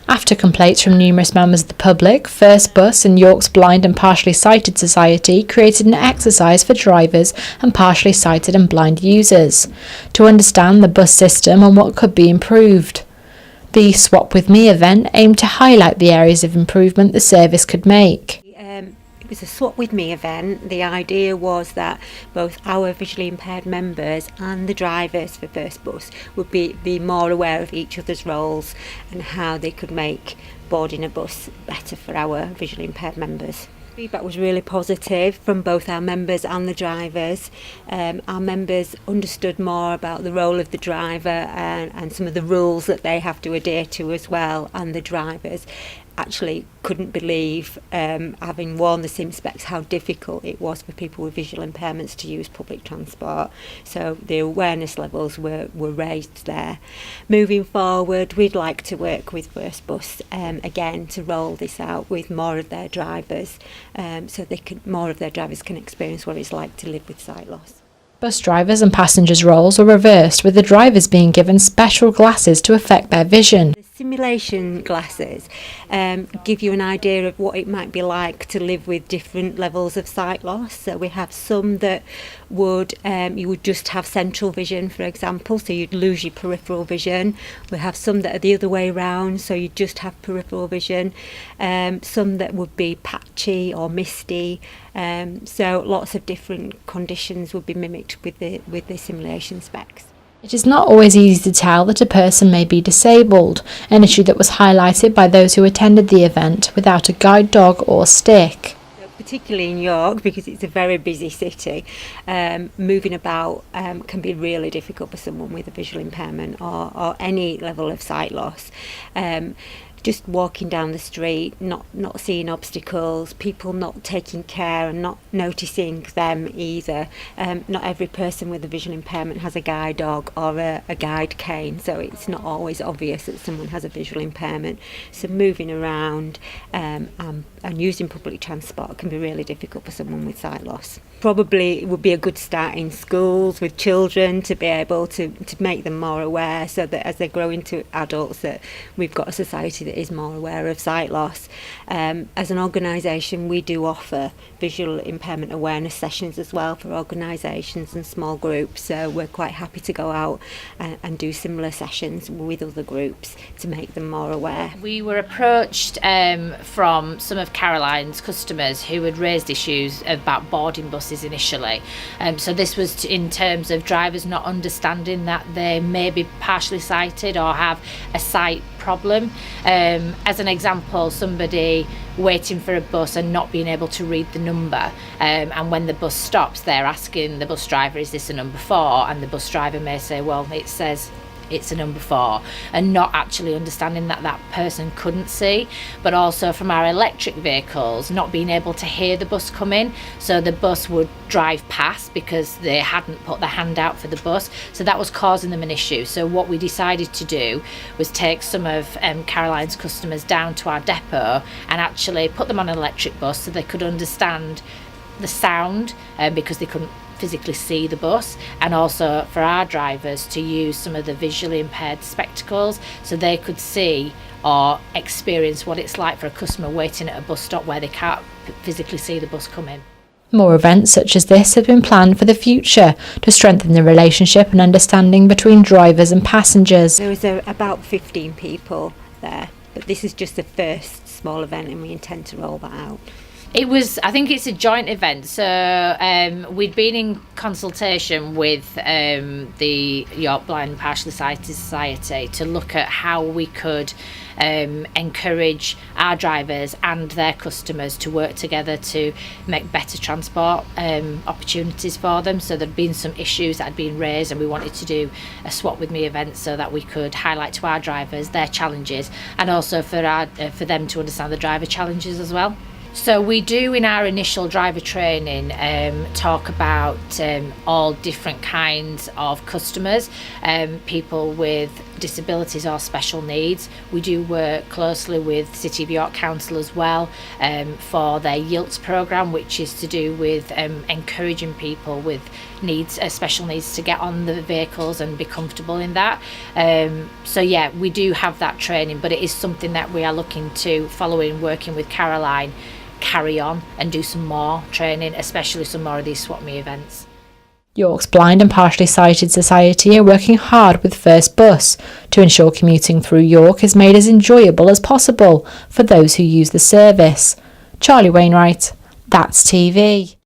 After complaints from numerous members of the public, First Bus and York's Blind and Partially Sighted Society created an exercise for drivers and partially sighted and blind users to understand the bus system and what could be improved. The Swap With Me event aimed to highlight the areas of improvement the service could make. It was a Swap With Me event. The idea was that both our visually impaired members and the drivers for First Bus would be more aware of each other's roles and how they could make boarding a bus better for our visually impaired members. Feedback was really positive from both our members and the drivers. Our members understood more about the role of the driver and some of the rules that they have to adhere to as well, and the drivers actually couldn't believe, having worn the sim specs, how difficult it was for people with visual impairments to use public transport. So the awareness levels were raised there. Moving forward, we'd like to work with First Bus again to roll this out with more of their drivers, so more of their drivers can experience what it's like to live with sight loss. Bus drivers and passengers' roles were reversed, with the drivers being given special glasses to affect their vision. The simulation glasses give you an idea of what it might be like to live with different levels of sight loss. So we have some that you would just have central vision, for example, so you'd lose your peripheral vision. We have some that are the other way around, so you just have peripheral vision. Some that would be patchy or misty. So lots of different conditions would be mimicked with the simulation specs. It is not always easy to tell that a person may be disabled, an issue that was highlighted by those who attended the event without a guide dog or stick. Particularly in York, because it's a very busy city, moving about can be really difficult for someone with a visual impairment or any level of sight loss. Just walking down the street, not seeing obstacles, people not taking care and not noticing them either. Not every person with a visual impairment has a guide dog or a guide cane, so it's not always obvious that someone has a visual impairment. So moving around and using public transport can be really difficult for someone with sight loss. Probably it would be a good start in schools with children to be able to make them more aware, so that as they grow into adults that we've got a society that is more aware of sight loss. As an organisation, we do offer visual impairment awareness sessions as well for organisations and small groups, so we're quite happy to go out and do similar sessions with other groups to make them more aware. We were approached from some of Caroline's customers who had raised issues about boarding buses initially. So this was in terms of drivers not understanding that they may be partially sighted or have a sight problem. As an example, somebody waiting for a bus and not being able to read the number, and when the bus stops, they're asking the bus driver, is this a number 4? And the bus driver may say, well, it says it's a number 4, and not actually understanding that that person couldn't see. But also from our electric vehicles, not being able to hear the bus coming, so the bus would drive past because they hadn't put their hand out for the bus, so that was causing them an issue. So what we decided to do was take some of Caroline's customers down to our depot and actually put them on an electric bus so they could understand the sound, because they couldn't physically see the bus, and also for our drivers to use some of the visually impaired spectacles so they could see or experience what it's like for a customer waiting at a bus stop where they can't physically see the bus coming. More events such as this have been planned for the future to strengthen the relationship and understanding between drivers and passengers. There was about 15 people there, but this is just the first small event and we intend to roll that out. I think it's a joint event, so we'd been in consultation with the York Blind and Partially Sighted Society to look at how we could encourage our drivers and their customers to work together to make better transport opportunities for them. So there'd been some issues that had been raised, and we wanted to do a Swap With Me event so that we could highlight to our drivers their challenges, and also for them to understand the driver challenges as well. So we do, in our initial driver training, talk about all different kinds of customers, people with disabilities or special needs. We do work closely with City of York Council as well for their YILTS programme, which is to do with encouraging people with needs, special needs, to get on the vehicles and be comfortable in that. So yeah, we do have that training, but it is something that we are looking to, following working with Caroline, carry on and do some more training, especially some more of these Swap Me events. York's Blind and Partially Sighted Society are working hard with First Bus to ensure commuting through York is made as enjoyable as possible for those who use the service. Charlie Wainwright, That's TV.